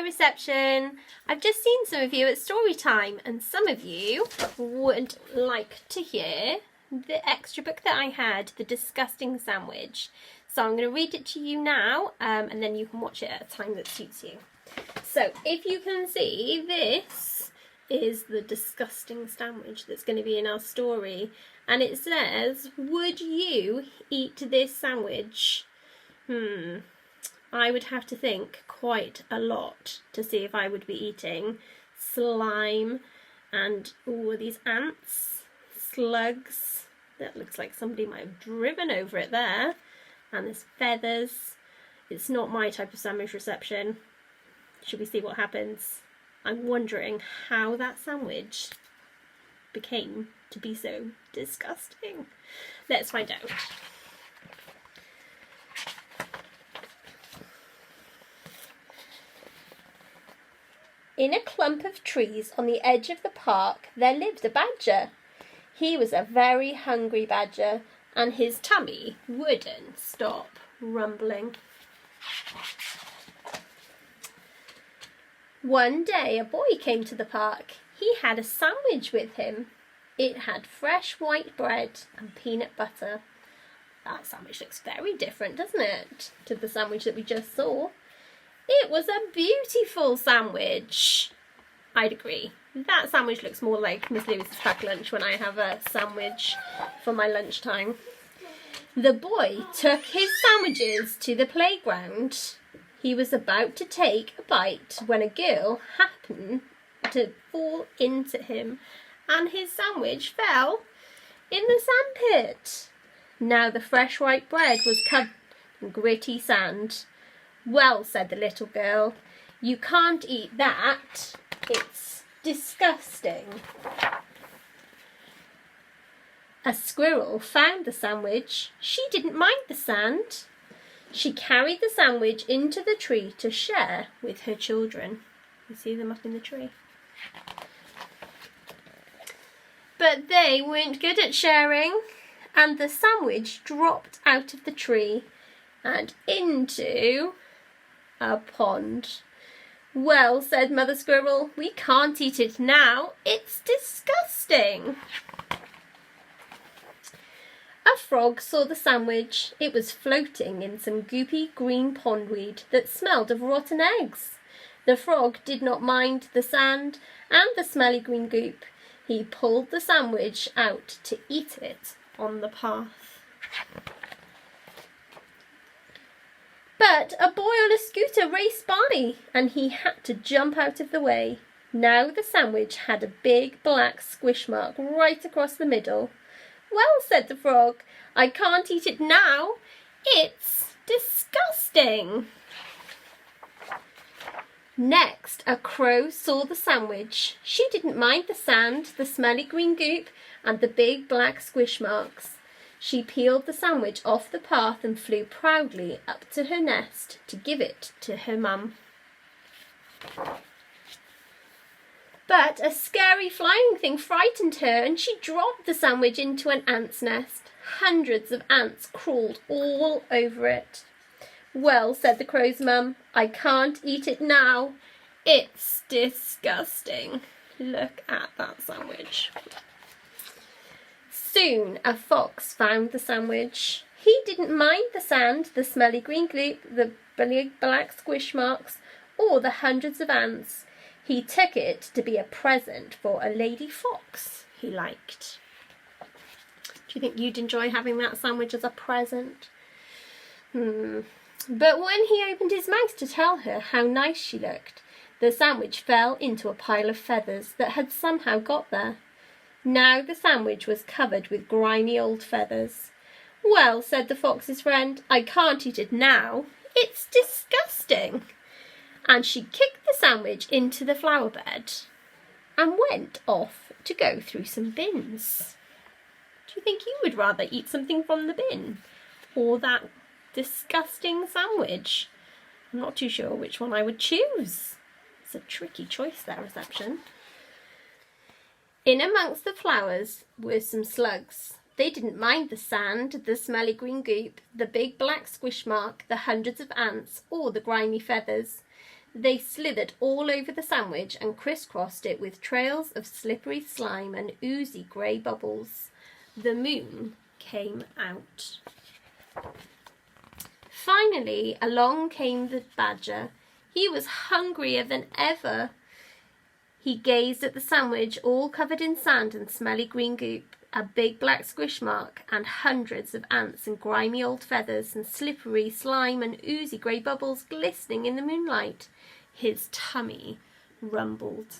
Hi reception. I've just seen some of you at story time and some of you would like to hear the extra book that I had, The Disgusting Sandwich. So I'm going to read it to you now and then you can watch it at a time that suits you. So if you can see, this is the disgusting sandwich that's going to be in our story, and it says, would you eat this sandwich? I would have to think quite a lot to see if I would be eating slime and all these ants, slugs. That looks like somebody might have driven over it there. And there's feathers. It's not my type of sandwich reception. Should we see what happens? I'm wondering how that sandwich became to be so disgusting. Let's find out. In a clump of trees on the edge of the park, there lived a badger. He was a very hungry badger, and his tummy wouldn't stop rumbling. One day a boy came to the park. He had a sandwich with him. It had fresh white bread and peanut butter. That sandwich looks very different, doesn't it, to the sandwich that we just saw? It was a beautiful sandwich. I'd agree. That sandwich looks more like Miss Lewis's packed lunch when I have a sandwich for my lunchtime. The boy took his sandwiches to the playground. He was about to take a bite when a girl happened to fall into him, and his sandwich fell in the sandpit. Now the fresh white bread was covered in gritty sand. Well, said the little girl, you can't eat that. It's disgusting. A squirrel found the sandwich. She didn't mind the sand. She carried the sandwich into the tree to share with her children. You see them up in the tree. But they weren't good at sharing, and the sandwich dropped out of the tree and into a pond. Well, said Mother Squirrel, we can't eat it now. It's disgusting. A frog saw the sandwich. It was floating in some goopy green pondweed that smelled of rotten eggs. The frog did not mind the sand and the smelly green goop. He pulled the sandwich out to eat it on the path. But a boy on a scooter raced by, and he had to jump out of the way. Now the sandwich had a big black squish mark right across the middle. Well, said the frog, I can't eat it now. It's disgusting. Next, a crow saw the sandwich. She didn't mind the sand, the smelly green goop, and the big black squish marks. She peeled the sandwich off the path and flew proudly up to her nest to give it to her mum. But a scary flying thing frightened her, and she dropped the sandwich into an ant's nest. Hundreds of ants crawled all over it. Well, said the crow's mum, I can't eat it now. It's disgusting. Look at that sandwich. Soon a fox found the sandwich. He didn't mind the sand, the smelly green goop, the big black squish marks, or the hundreds of ants. He took it to be a present for a lady fox he liked. Do you think you'd enjoy having that sandwich as a present? But when he opened his mouth to tell her how nice she looked, the sandwich fell into a pile of feathers that had somehow got there. Now the sandwich was covered with grimy old feathers. Well, said the fox's friend, I can't eat it now. It's disgusting. And she kicked the sandwich into the flower bed and went off to go through some bins. Do you think you would rather eat something from the bin or that disgusting sandwich? I'm not too sure which one I would choose. It's a tricky choice there, reception. In amongst the flowers were some slugs. They didn't mind the sand, the smelly green goop, the big black squish mark, the hundreds of ants, or the grimy feathers. They slithered all over the sandwich and crisscrossed it with trails of slippery slime and oozy grey bubbles. The moon came out. Finally, along came the badger. He was hungrier than ever. He gazed at the sandwich, all covered in sand and smelly green goop, a big black squish mark, and hundreds of ants and grimy old feathers and slippery slime and oozy grey bubbles glistening in the moonlight. His tummy rumbled.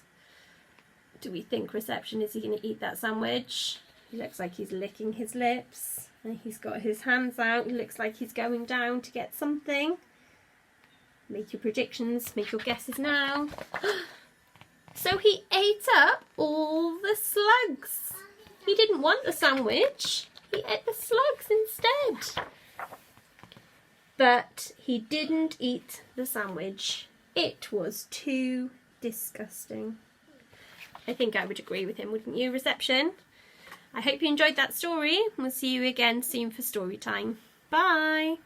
Do we think Reception is he going to eat that sandwich? He looks like he's licking his lips. And he's got his hands out. He looks like he's going down to get something. Make your predictions. Make your guesses now. So he ate up all the slugs. He didn't want the sandwich. He ate the slugs instead. But he didn't eat the sandwich. It was too disgusting. I think I would agree with him, wouldn't you, Reception? I hope you enjoyed that story. We'll see you again soon for story time. Bye!